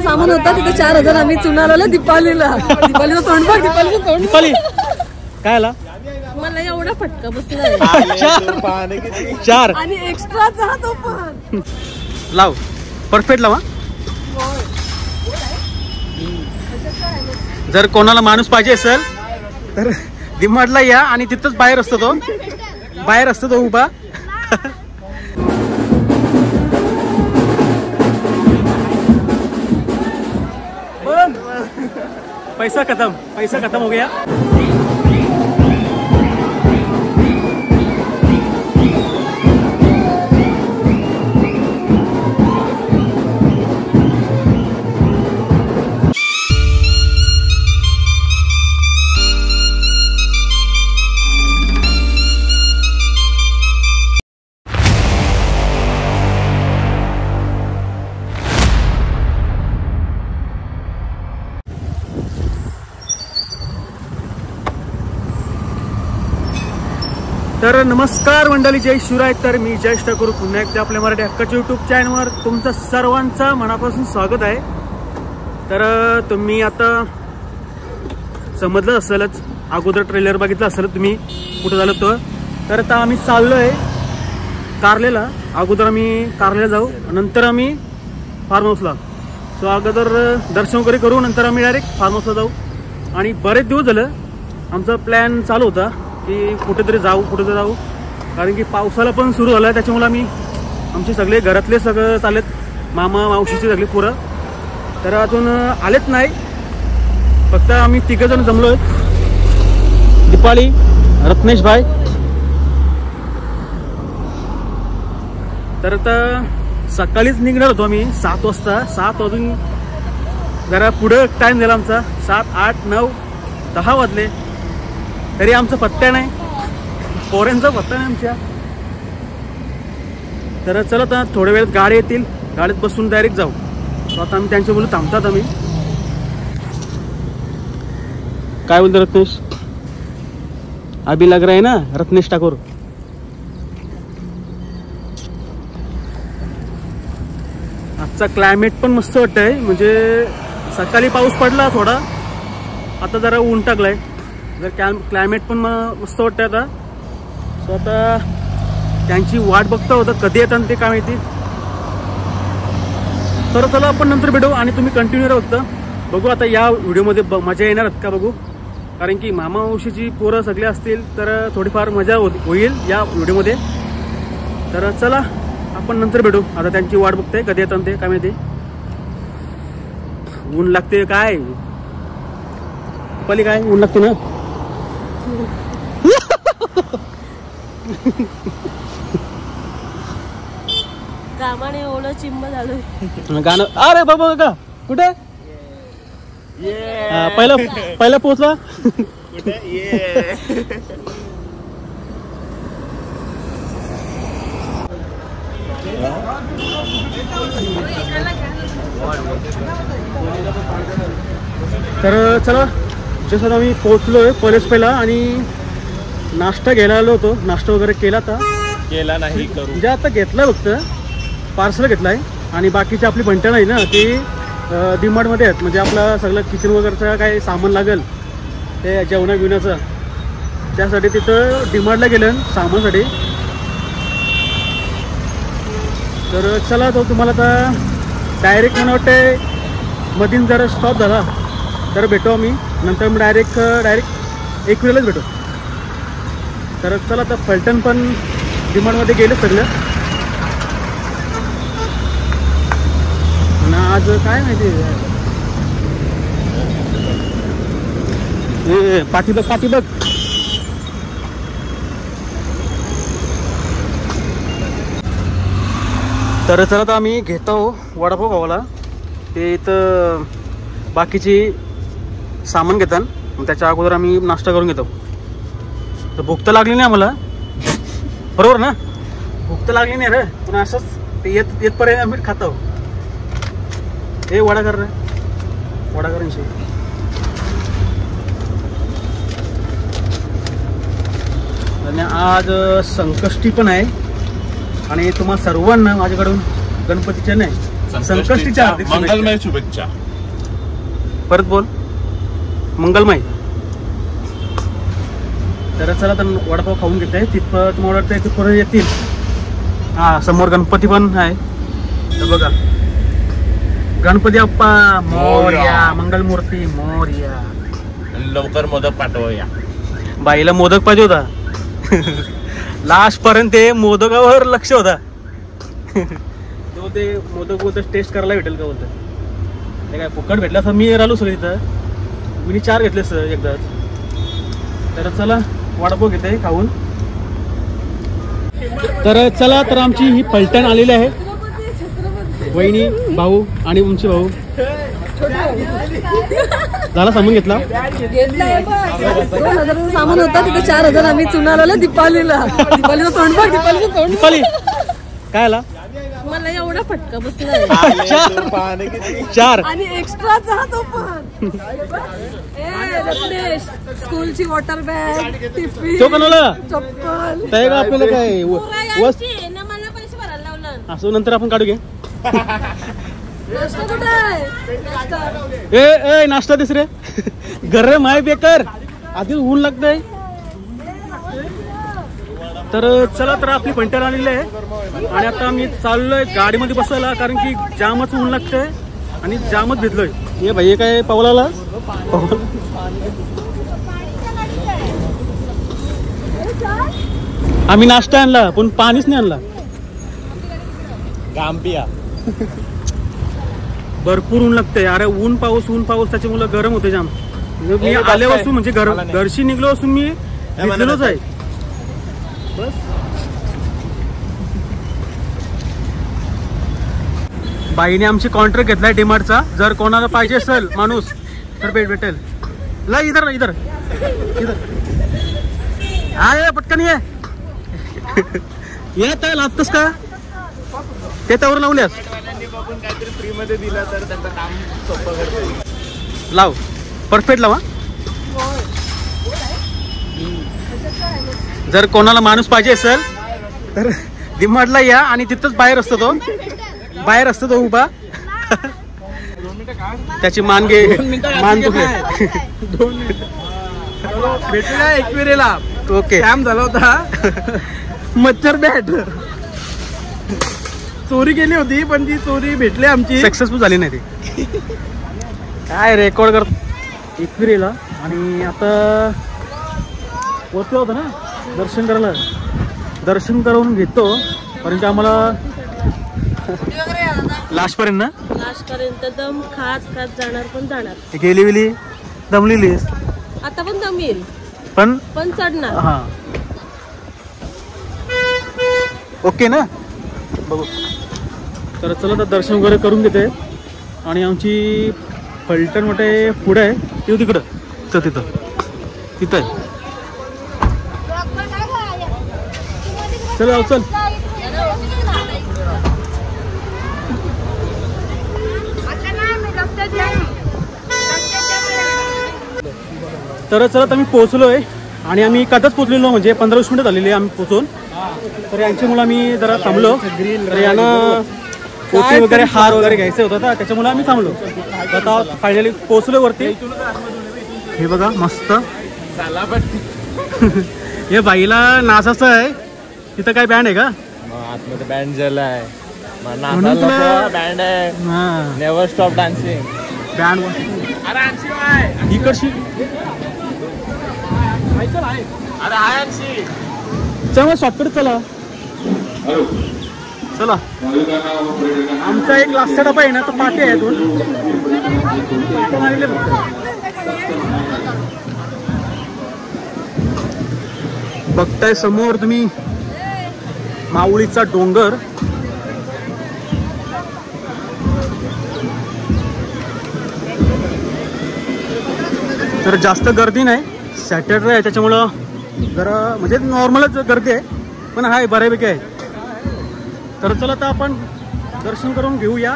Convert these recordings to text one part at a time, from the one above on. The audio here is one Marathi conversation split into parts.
सामान होता तिथे 4000 आम्ही चुनाला दीपावलीला. दीपावलीचं तोंड बघ, दीपावलीचं तोंड. दीपावली काय आला? मला एवढा फटका बसला 4 आणि एक्स्ट्राचा तो पण. लाव परफेक्ट लावा. जर कोणाला माणूस पाहिजे असेल तर डिमार्टला या आणि तिथंच बाहेर असतो तो उभा. पैसा खत्म हो गया. तर नमस्कार मंडळी, जय शिवराय. तर मी जयेश ठाकूर पुन्हा एकदा आपल्या मराठी हक्काच्या यूट्यूब चॅनलवर तुमचं सर्वांचं मनापासून स्वागत आहे. तर तुम्ही आता समजलं असेलच, अगोदर ट्रेलर बघितलं असेल तुम्ही कुठं झालं तर आता आम्ही चाललोय कारलेला. अगोदर आम्ही कारलेला जाऊ, नंतर आम्ही फार्म हाऊसला. सो अगोदर दर्शन वगैरे करू, नंतर आम्ही डायरेक्ट फार्म हाऊसला जाऊ. आणि बरेच दिवस झालं आमचा प्लॅन चालू होता की कुठेतरी जाऊ, कारण की पावसाला पण सुरू झाला आहे. त्याच्यामुळे आम्ही आमचे सगळे घरातले सगळं चालेत, मामा मावशीचे सगळे पोरं तर अजून आलेत नाही. फक्त आम्ही 3 जण जमलो आहेत, दीपाली, रत्नेश भाई. तर आता सकाळीच निघणार होतो आम्ही 7 वाजता. 7 वाजून जरा पुढं टाइम झाला आमचा, 7, 8, 9, 10 वाजले तरी आमचा पत्ता नाही, पोऱ्यांचा पत्ता नाही आमच्या. तर चला आता थोड्या वेळात गाडी येतील, गाडीत बसून डायरेक्ट जाऊ. तर आता आम्ही त्यांच्या बोलू थांबतात. आम्ही काय बोलतो रत्नेश? अभी लग रहा है ना रत्नेश ठाकूर. आजचा क्लायमेट पण मस्त वाटतंय, म्हणजे सकाळी पाऊस पडला थोडा, आता जरा ऊन टाकलाय. जर क्लायमेट पण मस्त वाटतंय आता. सो आता त्यांची वाट बघता होता, कधी येतात ते काय माहिती. तर चला आपण नंतर भेटू आणि तुम्ही कंटिन्यू राहा. बघू आता या व्हिडिओमध्ये मजा येणार का बघू, कारण की मामा मावशीची पोरं सगळे असतील तर थोडीफार मजा होईल या व्हिडिओमध्ये. तर चला आपण नंतर भेटू. आता त्यांची वाट बघताय, कधी येतात ते काय माहिती. ऊन लागते काय पली, काय ऊन लागते ना. कामाने एवढं चिंब झालं गाणं. अरे बाबा का कुठे पहिला पोहोचला. तर चला जसं आम्ही पोहोचलोय कॉलेज पहिला आणि नाश्ता घ्यायला आलो होतो. नाश्ता वगैरे केला नाही करू म्हणजे आता घेतला, फक्त पार्सल घेतलाय. आणि बाकीची आपली भंट्या नाही ना, ती डीमार्टमध्ये आहेत. म्हणजे आपलं सगळं किचन वगैरेचं काय सामान लागेल ते जेवणा बिवण्याचं, त्यासाठी तिथं डीमार्टला गेलं सामानासाठी. तर चला तो तुम्हाला आता डायरेक्ट मला वाटते मधीन जरा स्टॉप झाला तर भेटू आम्ही, नंतर मग डायरेक्ट एकविरालाच भेटू. तर चला आता फलटण पण डीमार्टमध्ये गेले सगळं. आणि आज काय माहिती पाठी बघ. तर चला आता आम्ही घेतो वडापाव खावाला. ते इथं बाकीची सामान घेतात, मग त्याच्या अगोदर आम्ही नाश्ता करून घेतो. तर भूक तर लागली नाही आम्हाला, बरोबर ना. भूक तर लागली नाही रे, पण असंच ते येतपर्यंत आम्ही खातो. हे वडा कर रे, वडा कर. आणि आज संकष्टी पण आहे आणि तुम्हा सर्वांना माझ्याकडून गणपतीच्या नाही संकष्टीच्या हार्दिक मंगलमय शुभेच्छा. परत बोल. मंगलमय. तर चला तर वडापाव खाऊन घेते. तिथं तुम्हाला वाटतं तिथपर्यंत येतील. हा समोर गणपती पण आहे. तर बघा गणपती बाप्पा मोरया. मंगलमूर्ती मोरया. लवकर मोदक पाठवूया. बाईला मोदक पाहिजे होता. लास्ट पर्यंत ते मोदकावर लक्ष होता. तो ते मोदक टेस्ट करायला भेटेल का बोलतं. ते काय फुकट भेटला तर मी राहिलो सगळं तिथं. मी 4 घेतले सर एकदाच. तर चला वडापाव घेते खाऊन. तर चला तर आमची ही पलटण आलेली आहे. वहिनी भाऊ आणि उंची भाऊ झाला सामान घेतला. 2000 सामान होता तिथे 4000 आम्ही चुना लावला दीपावलीला. दीपावलीचं तोंड बघ. दीपावलीचं तोंड. दीपावली काय आला. मला एवढा फटका बसला 4 आणि एक्स्ट्राचा तो पण. रत्नेश स्कूलची वॉटर बॅग टिफिन तो कोणाला चप्पल काय का आपल्याला काय वस्त मला पैसे भरायला लावलं. असं नंतर आपण काढू घे. नाश्ता कुठे आहे. ए ए नाश्ता तिसरे गरम आहे बेकर. आधी ऊन लागतंय. तर चला तर आपली पंटर आलेली आहे. आणि आता आम्ही चाललोय गाडीमध्ये बसायला. कारण की जामच ऊन लागतंय आणि जामच भिजलोय. हे भाई हे काय पावलाला आम्ही नाश्ता आणला पण पाणीच नाही आणला. गांबिया भरपूर ऊन लागतंय. अरे ऊन पाऊस त्याच्यामुळे गरम होते जाम. मी आल्यापासून म्हणजे घरशी निघलो असून मी भिजलेलोच आहे. बस बाईने आमची कॉन्ट्रॅक्ट घेतलाय डीमार्टचा. जर कोणाला पाहिजे असेल माणूस तर भेटेल. ला इधर इधर इधर आहे पटकन ये. येत आहे लागतस का ते त्यावर लावल्यास काहीतरी फ्री मध्ये दिलं तर त्यांचं काम सोपं करते. लाव परफेक्ट लावा. जर कोणाला माणूस पाहिजे असेल तर डीमार्टला या. आणि तिथंच बाहेर असतो तो उभा. त्याची मान घे. मान तुझे 2 मिनिटं भेटूया एकविरेला. ओके कॅम्प झाला होता. मच्छर बॅट चोरी केली होती पण ती चोरी भेटली आमची. सक्सेसफुल झाली नाही ती. काय रेकॉर्ड करतो एकविरेला. आणि आता पोचलो होतो ना दर्शन करायला. दर्शन करून घेतो परंतु आम्हाला लास्ट पर्यंत ना दम खात जाणार पण जाणार. गेली विली दमलेलीस आता पण दम येईल पण चढणार. हा ओके ना बघू. तर चला तर दर्शन वगैरे करून घेते. आणि आमची फलटण मोठे पुढे आहे ते तिकडं तर तिथं आहे. चल चल. तर चला तर मी पोहोचलोय. आणि आम्ही कधीच पोहोचलेलो म्हणजे 15-20 मिनिटं झालेली आम्ही पोहोचून. तर यांची मुलं आम्ही जरा थांबलो. तर यांना पोती वगैरे हार वगैरे घ्यायचं होतं तर त्याच्यामुळे आम्ही थांबलो. आता फायनली पोहोचलो वरती. हे बघा मस्त. हे बाईला नाचाचं आहे. तिथं काय बँड आहे का आतमध्ये. बँड झालाय म्हणून बँड आहे. नेव्हर स्टॉप डान्सिंग बँड इकडची. चला शॉर्टकट चला. चला आमचा एक लास्ट डबा आहे ना तो पाठी आहे. 2 बघताय समोर तुम्ही माऊलीचा डोंगर. तर जास्त गर्दी नाही. सॅटरडे आहे त्याच्यामुळं जरा म्हणजे नॉर्मलच गर्दी आहे पण हाय बऱ्यापैकी आहे. तर चला आता आपण दर्शन करून घेऊया.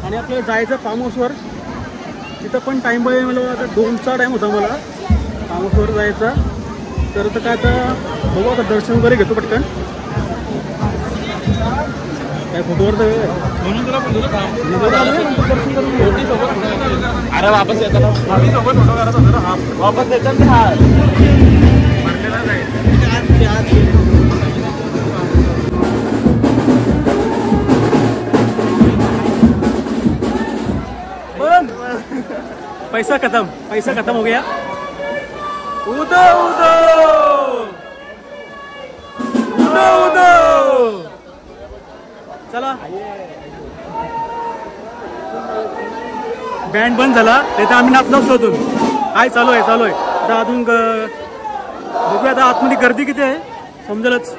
आणि आपल्याला जायचं फार्म हाऊसवर. तिथं पण टाईम पाहिजे मला. आता 2चा टाईम होता मला फार्म हाऊसवर जायचा. तर आता काय आता बघू. आता दर्शन वगैरे घेतो पटकन. काय फोटोवर तर अरे वापस येताना आम्ही सोबत फोटो करत होतो ना. वापस येतात हा भरलेला जाईल. पैसा खत्म हो गया. उदो चला बँड बंद झाला तर आम्ही नाचलो शोधून. हाय चालू आहे आता अजून बघूया. आता आतमध्ये गर्दी किती आहे समजेलच.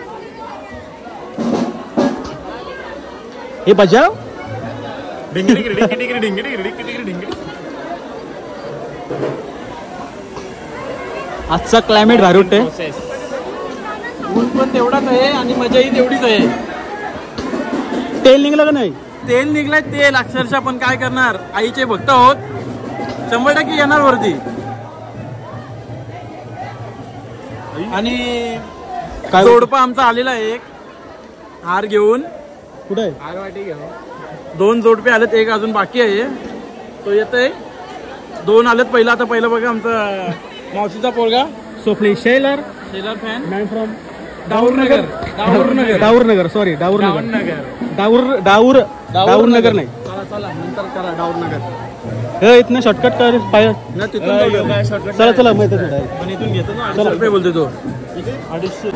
हे बजाव आजचा क्लायमेट भारी वाटतंय. ऊन पण तेवढाच आहे आणि मजाही तेवढीच आहे. तेल निघलं का नाही? तेल निघलाय तेल अक्षरशः. पण काय करणार, आईचे भक्त आहोत, 100% येणार वरती. आणि काय जोडपा आमचा आलेला आहे एक हार घेऊन. कुठे आहे? हार वाटी घेऊन 2 जोडपे आलेत, एक अजून बाकी आहे. तो येतोय. 2 आलेत. पहिला बघा आमचा मावशीचा पोरगा सोफली शेलर फॅन मॅन फ्रॉम डाऊरनगर सॉरी डाऊरनगर नाही. चला नंतर करा डाऊरनगर. इथनं शॉर्टकट कर पाय. चला माहिती पण इथून घेतो ना. 250 रुपये बोलतो तो. 250.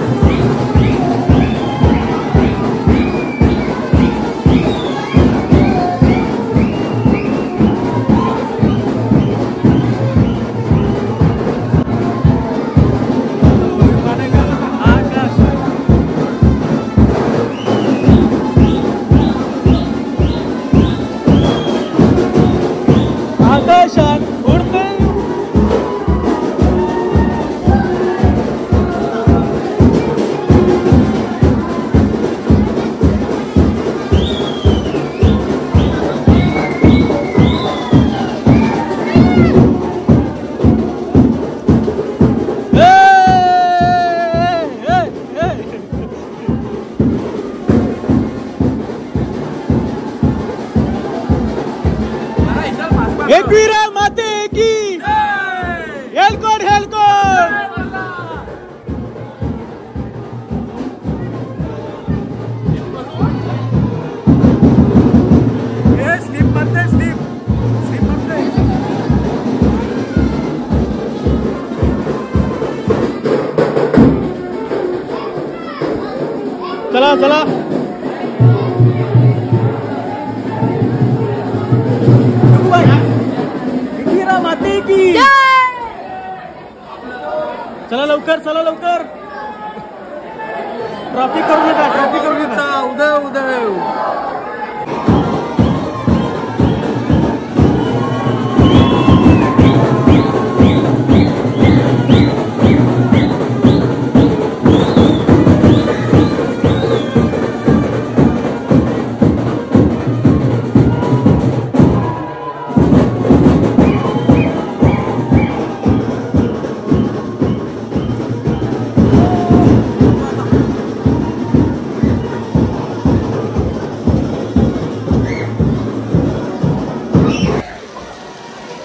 एकवीरा माते की हेलकोट चला चला लवकर ट्रॉफिक करू नका उदय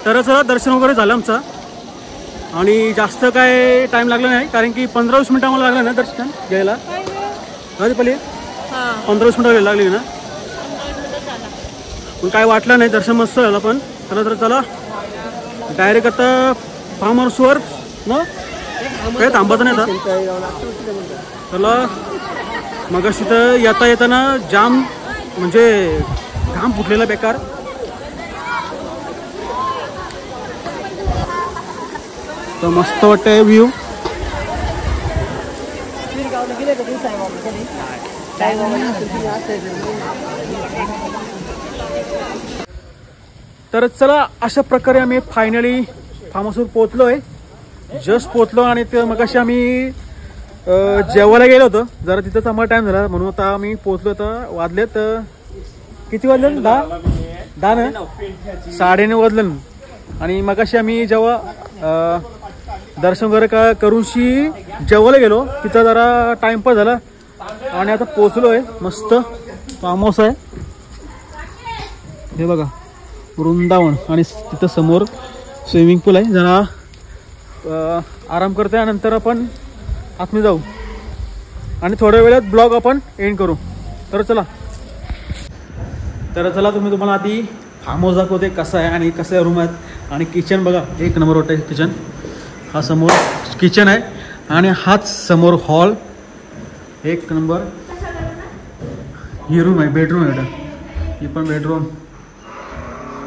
तर चला दर्शन वगैरे झालं आमचं. आणि जास्त काय टाइम लागला नाही, कारण की 15-20 मिनिटं आम्हाला लागलं ना दर्शन घ्यायला. पहिले 15-20 मिनिटं लागली ना. पण काय वाटलं नाही, दर्शन मस्त झालं. पण चला डायरेक्ट आता फार्म हाऊसवर ना काय थांबायचं नाही आता. चला मगाशी तर येताना जाम म्हणजे घाम फुटलेला बेकार. तर मस्त वाटतंय व्ह्यू. तर चला अशा प्रकारे आम्ही फायनली फार्म हाऊसवर पोहोचलोय. जस्ट पोहोचलो. आणि ते मगाशी आम्ही जेवायला गेलो होतो जरा, तिथंच आम्हाला टाइम झाला म्हणून आता आम्ही पोहोचलो. तर वाजलेत किती वाजले? 10 ना 9:30 वाजले. आणि मगाशी आम्ही जेव्हा दर्शन वगैरे करूनशी जेवायला गेलो, तिथं जरा टाइमपास झाला. आणि आता पोहोचलोय मस्त फार्म हाऊस आहे हे बघा, वृंदावन. आणि तिथं समोर स्विमिंग पूल आहे. जरा आराम करते नंतर आपण आतमध्ये जाऊ आणि थोड्या वेळात ब्लॉग आपण एंड करू. तर चला तुम्हाला आधी फार्म हाऊस दाखवते कसं आहे आणि कसं रूम आहेत. आणि किचन बघा, एक नंबर वाटतं किचन. हा समोर किचन आहे आणि हाच समोर हॉल, एक नंबर. ही रूम आहे, बेडरूम आहे बेटा, ही पण बेडरूम.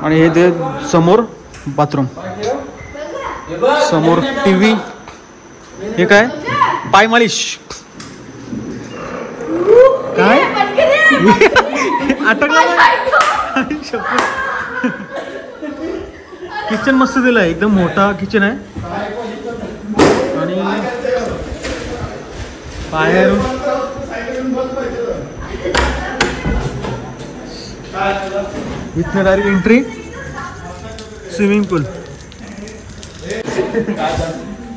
आणि हे ते समोर बाथरूम, समोर टीव्ही. हे काय, पाय मालिश. काय अटकला. किचन मस्त दिलं आहे, एकदम मोठा किचन आहे. आणि बाहेर इथनं डायरेक्ट एंट्री स्विमिंग पूल.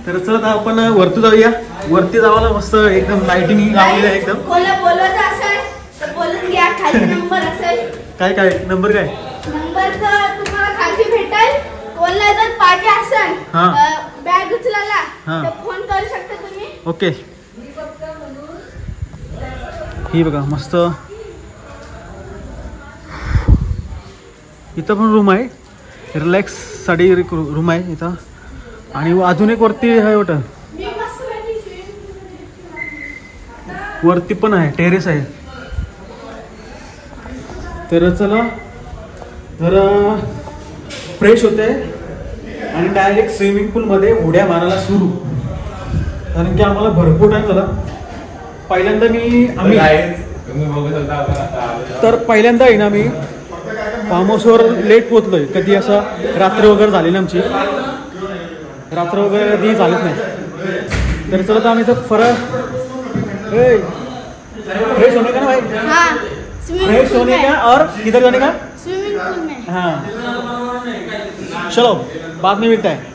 तर चला आपण वरती जाऊया. वरती जावाला मस्त एकदम लाइटिंग लावलेली आहे एकदम. काय काय नंबर काय नंबर तर तुम्हाला खाली भेटेल. कोणाला जर पाहिजे असेल बॅग उचलायला तर फोन करू शकता तुम्ही. ओके. ही बघा मस्त इथं पण रूम आहे, रिलॅक्स साठी रूम आहे इथं. आणि अजून एक वरती आहे वाटतं, वरती पण आहे, टेरेस आहे. तर चला जरा फ्रेश होते आणि डायरेक्ट स्विमिंग पूलमध्ये उड्या मारायला सुरू. कारण की आम्हाला भरपूर टाईम झाला. पहिल्यांदा आहे ना, आम्ही फार्म हाऊसवर लेट पोहोचलोय. कधी असं रात्र वगैरे झाली ना, आमची रात्र वगैरे कधी झालीच नाही. तर चला तर आम्ही तर फ्रेश होने का ना भाई, फ्रेश होने का. और किधर जाने का? स्विमिंग पूल में. हाँ चलो बाद में मिलता है.